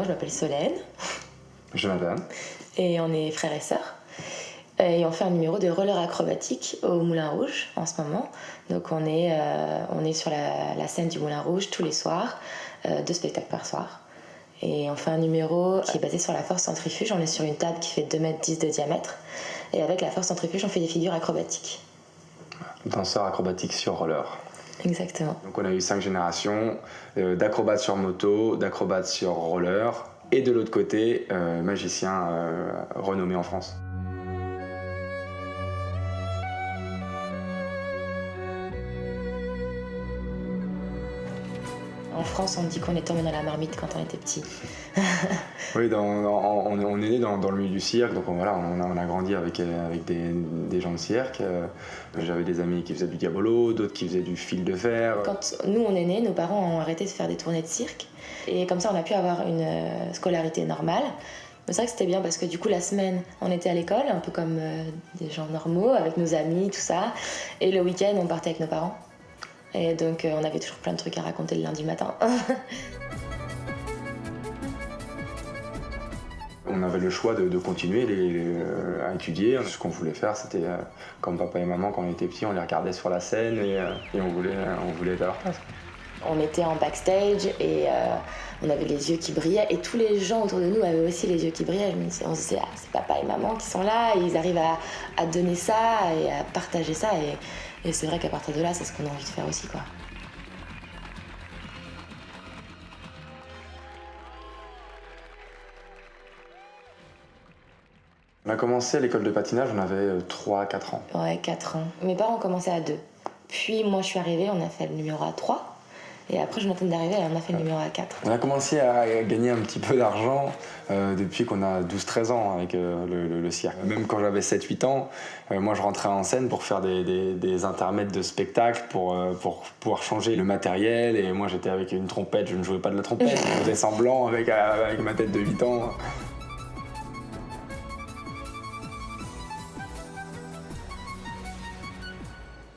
je m'appelle Solène. Jonathan. Et on est frères et sœurs. Et on fait un numéro de roller acrobatique au Moulin Rouge en ce moment. Donc on est sur la scène du Moulin Rouge tous les soirs, 2 spectacles par soir. Et on fait un numéro qui est basé sur la force centrifuge. On est sur une table qui fait 2,10 m de diamètre. Et avec la force centrifuge, on fait des figures acrobatiques. Danseur acrobatique sur roller. Exactement. Donc on a eu 5 générations d'acrobates sur moto, d'acrobates sur roller, et de l'autre côté, magicien renommé en France. En France, on dit qu'on est tombé dans la marmite quand on était petit. Oui, on est né dans le milieu du cirque, donc on a grandi avec des gens de cirque. J'avais des amis qui faisaient du diabolo, d'autres qui faisaient du fil de fer. Quand nous on est nés, nos parents ont arrêté de faire des tournées de cirque. Et comme ça, on a pu avoir une scolarité normale. Mais c'est vrai que c'était bien parce que du coup, la semaine, on était à l'école, un peu comme des gens normaux, avec nos amis, tout ça. Et le week-end, on partait avec nos parents. Et donc, on avait toujours plein de trucs à raconter le lundi matin. On avait le choix de continuer à étudier. Ce qu'on voulait faire, c'était comme papa et maman, quand on était petits, on les regardait sur la scène et on voulait être à leur place. On était en backstage et on avait les yeux qui brillaient. Et tous les gens autour de nous avaient aussi les yeux qui brillaient. On se disait, c'est papa et maman qui sont là, et ils arrivent à donner ça et à partager ça. Et c'est vrai qu'à partir de là, c'est ce qu'on a envie de faire aussi, quoi. On a commencé l'école de patinage, on avait 3-4 ans. Ouais, 4 ans. Mes parents ont commencé à 2. Puis moi, je suis arrivée, on a fait le numéro à 3. Et après, Jonathan est arrivé et on a fait le numéro à 4. On a commencé à gagner un petit peu d'argent depuis qu'on a 12-13 ans avec le cirque. Même quand j'avais 7-8 ans, moi je rentrais en scène pour faire des intermèdes de spectacle, pour pouvoir changer le matériel. Et moi j'étais avec une trompette, je ne jouais pas de la trompette, je faisais semblant avec ma tête de 8 ans.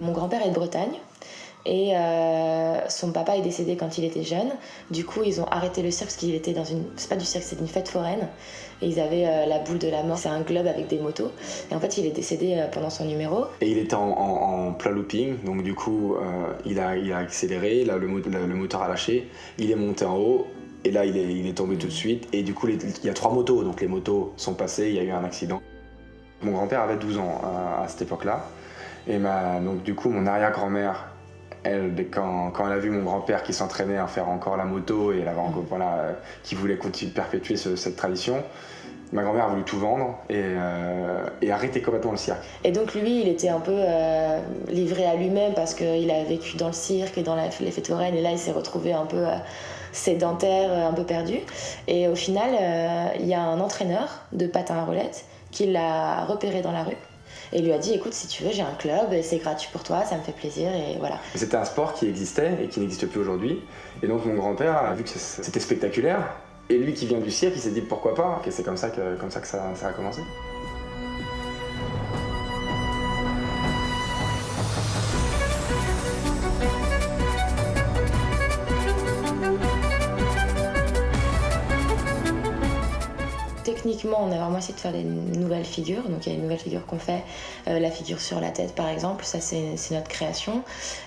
Mon grand-père est de Bretagne. Et son papa est décédé quand il était jeune. Du coup, ils ont arrêté le cirque parce qu'il était dans une... C'est pas du cirque, c'est une fête foraine. Et ils avaient la boule de la mort. C'est un globe avec des motos. Et en fait, il est décédé pendant son numéro. Et il était en plein looping. Donc du coup, il a accéléré. Là, le moteur a lâché. Il est monté en haut. Et là, il est tombé tout de suite. Et du coup, il y a 3 motos. Donc les motos sont passées. Il y a eu un accident. Mon grand-père avait 12 ans à cette époque-là. Et donc du coup, mon arrière-grand-mère... Quand elle a vu mon grand-père qui s'entraînait à faire encore la moto et qui voulait perpétuer cette tradition, ma grand-mère a voulu tout vendre et arrêter complètement le cirque. Et donc lui, il était un peu livré à lui-même parce qu'il a vécu dans le cirque et dans les fêtes foraines, et là il s'est retrouvé un peu sédentaire, un peu perdu. Et au final, il y a un entraîneur de patins à roulettes qui l'a repéré dans la rue. Et lui a dit, écoute, si tu veux, j'ai un club, et c'est gratuit pour toi, ça me fait plaisir, et voilà. C'était un sport qui existait et qui n'existe plus aujourd'hui. Et donc mon grand-père a vu que c'était spectaculaire. Et lui qui vient du cirque, il s'est dit pourquoi pas. Et c'est comme ça que ça a commencé. Techniquement, on a vraiment essayé de faire des nouvelles figures. Donc il y a une nouvelle figure qu'on fait, la figure sur la tête par exemple, ça c'est notre création.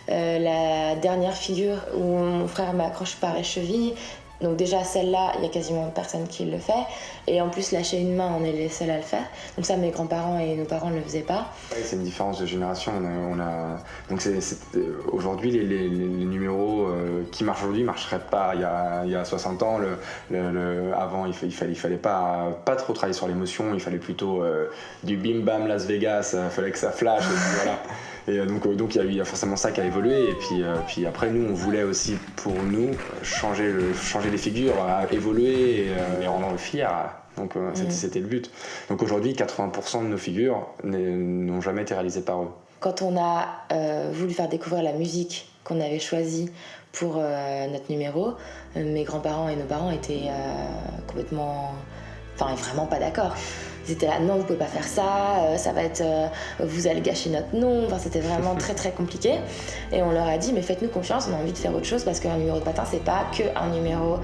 La dernière figure où mon frère m'accroche par les chevilles, donc déjà celle-là, il y a quasiment personne qui le fait. Et en plus lâcher une main, on est les seuls à le faire. Donc ça, mes grands-parents et nos parents ne le faisaient pas. C'est une différence de génération. Donc aujourd'hui, les numéros qui marchent aujourd'hui ne marcheraient pas il y a 60 ans. Avant, il fallait pas trop travailler sur l'émotion, il fallait plutôt du bim bam Las Vegas, il fallait que ça flash. Et donc il y a forcément ça qui a évolué. Et puis après, nous, on voulait aussi, pour nous, changer les figures, évoluer et les rendre fiers. Donc c'était le but. Donc aujourd'hui, 80% de nos figures n'ont jamais été réalisées par eux. Quand on a voulu faire découvrir la musique qu'on avait choisie pour notre numéro, mes grands-parents et nos parents étaient complètement... Enfin, vraiment pas d'accord. ils étaient là, non, vous pouvez pas faire ça, ça va être, vous allez gâcher notre nom. Enfin, c'était vraiment très très compliqué. Et on leur a dit, mais faites-nous confiance, on a envie de faire autre chose parce qu'un numéro de patin, c'est pas que un numéro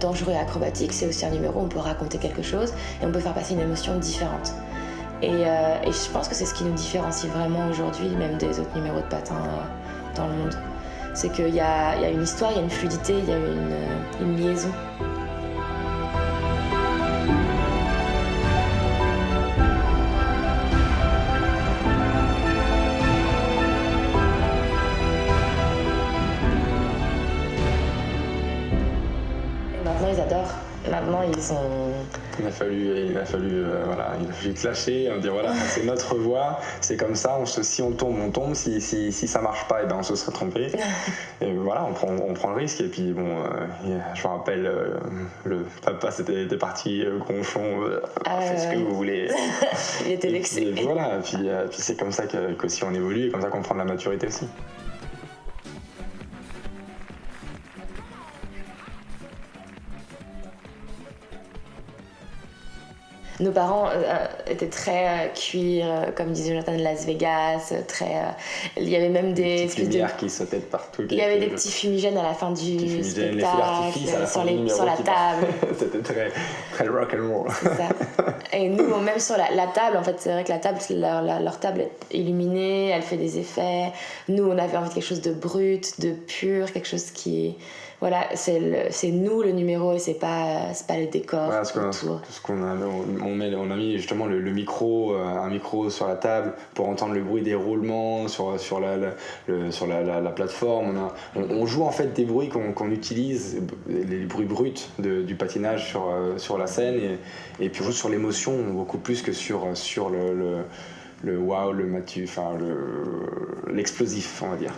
dangereux et acrobatique, c'est aussi un numéro où on peut raconter quelque chose et on peut faire passer une émotion différente. Et je pense que c'est ce qui nous différencie vraiment aujourd'hui, même des autres numéros de patin dans le monde. C'est qu'il y a une histoire, il y a une fluidité, il y a une liaison. Et maintenant, ils adorent. Maintenant, ils ont... Il a fallu clasher, dire voilà, c'est notre voix, c'est comme ça, si on tombe, si ça marche pas, et ben on se serait trompé. Et voilà, on prend le risque. Et puis bon, je me rappelle, le papa était parti gonchon, faites ce que vous voulez. Il était vexé. Et voilà, puis c'est comme ça qu'aussi on évolue, et comme ça qu'on prend de la maturité aussi. Nos parents étaient très cuir, comme disait Jonathan, de Las Vegas, il y avait même des lumières qui sautaient de partout. Il y avait des petits fumigènes à la fin du spectacle, sur la table. C'était très, très rock and roll. C'est ça. Et nous, même sur la table, en fait, c'est vrai que la table, leur table est illuminée, elle fait des effets. Nous, on avait envie de quelque chose de brut, de pur, quelque chose qui... Voilà, c'est nous le numéro et c'est pas les décors. Voilà, on a mis justement le micro, un micro sur la table pour entendre le bruit des roulements sur la plateforme. On joue en fait des bruits qu'on utilise, les bruits bruts du patinage sur la scène et puis on joue sur l'émotion beaucoup plus que sur le wow, l'explosif, on va dire.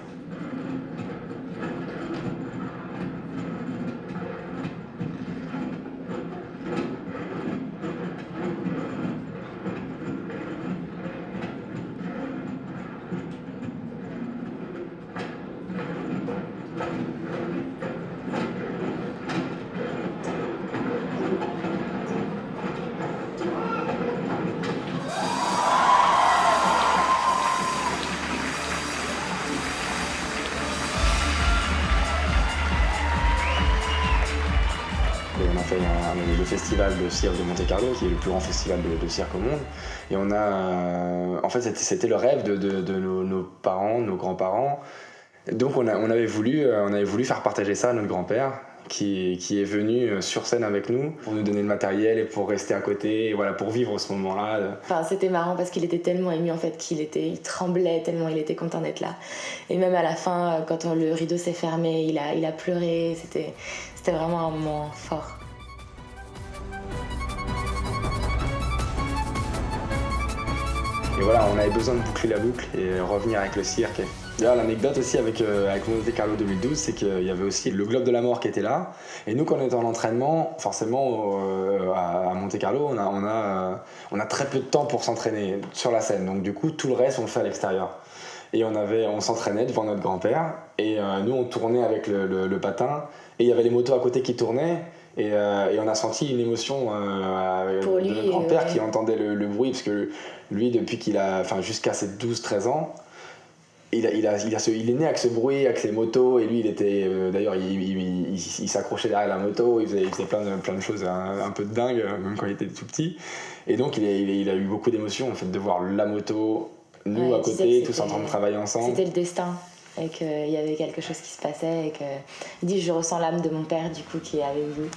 On a fait le festival de cirque de Monte-Carlo, qui est le plus grand festival de cirque au monde. Et on a, en fait, c'était le rêve de nos parents, nos grands-parents. Donc on avait voulu faire partager ça à notre grand-père, qui est venu sur scène avec nous pour nous donner le matériel et pour rester à côté, et voilà, pour vivre ce moment-là. Enfin, c'était marrant parce qu'il était tellement ému en fait il tremblait tellement il était content d'être là. Et même à la fin, quand le rideau s'est fermé, il a pleuré. C'était vraiment un moment fort. Et voilà, on avait besoin de boucler la boucle et revenir avec le cirque. D'ailleurs, l'anecdote aussi avec Monte-Carlo 2012, c'est qu'il y avait aussi le Globe de la Mort qui était là. Et nous, quand on était en entraînement, forcément, à Monte-Carlo, on a très peu de temps pour s'entraîner sur la scène. Donc du coup, tout le reste, on le fait à l'extérieur. Et on s'entraînait devant notre grand-père. Et nous, on tournait avec le patin. Et il y avait les motos à côté qui tournaient. Et on a senti une émotion de notre grand-père qui entendait le bruit. Parce que lui, depuis jusqu'à ses 12-13 ans, il est né avec ce bruit, avec ses motos, et lui il était d'ailleurs il s'accrochait derrière la moto, il faisait plein de choses un peu de dingue, même quand il était tout petit, et donc il a eu beaucoup d'émotions en fait de voir la moto, nous à côté, tous en train de travailler ensemble. C'était le destin, et qu'il y avait quelque chose qui se passait, et que il dit je ressens l'âme de mon père du coup qui est avec vous.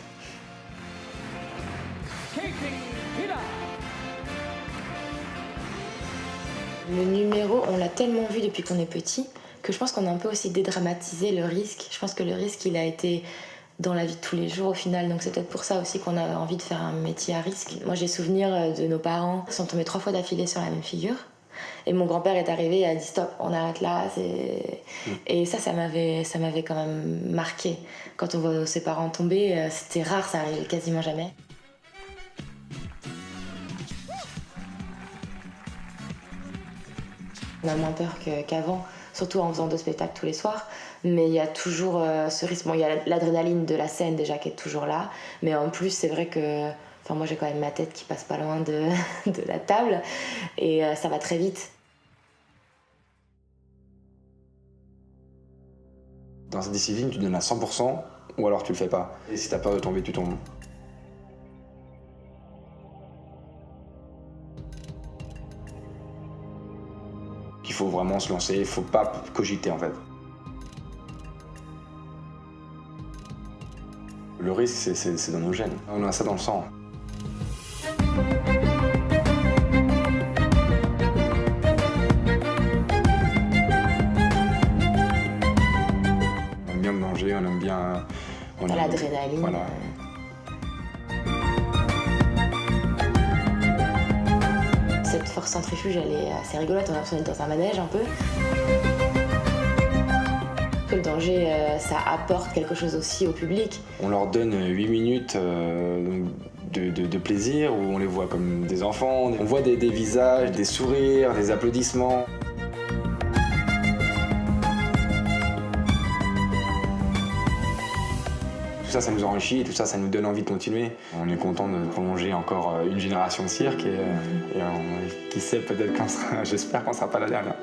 Le numéro, on l'a tellement vu depuis qu'on est petit que je pense qu'on a un peu aussi dédramatisé le risque. Je pense que le risque, il a été dans la vie de tous les jours au final. Donc c'est peut-être pour ça aussi qu'on a envie de faire un métier à risque. Moi, j'ai souvenir de nos parents qui sont tombés 3 fois d'affilée sur la même figure. Et mon grand-père est arrivé et a dit stop, on arrête là. Et ça m'avait quand même marqué. Quand on voit ses parents tomber, c'était rare, ça arrivait quasiment jamais. On a moins peur qu'avant, surtout en faisant 2 spectacles tous les soirs. Mais il y a toujours ce risque. Bon, il y a l'adrénaline de la scène déjà qui est toujours là. Mais en plus, c'est vrai que Enfin, moi j'ai quand même ma tête qui passe pas loin de la table et ça va très vite. Dans cette discipline, tu donnes à 100% ou alors tu le fais pas. Et si t'as peur de tomber, tu tombes. Il faut vraiment se lancer, il faut pas cogiter en fait. Le risque, c'est dans nos gènes. On a ça dans le sang. On aime bien le danger, on aime bien... L'adrénaline. Voilà. Cette force centrifuge, elle est assez rigolote, on a l'impression d'être dans un manège un peu. Le danger, ça apporte quelque chose aussi au public. On leur donne 8 minutes de plaisir, où on les voit comme des enfants. On voit des visages, des sourires, des applaudissements. Tout ça, ça nous enrichit, et tout ça, ça nous donne envie de continuer. On est content de prolonger encore une génération de cirque et qui sait, peut-être j'espère qu'on ne sera pas la dernière.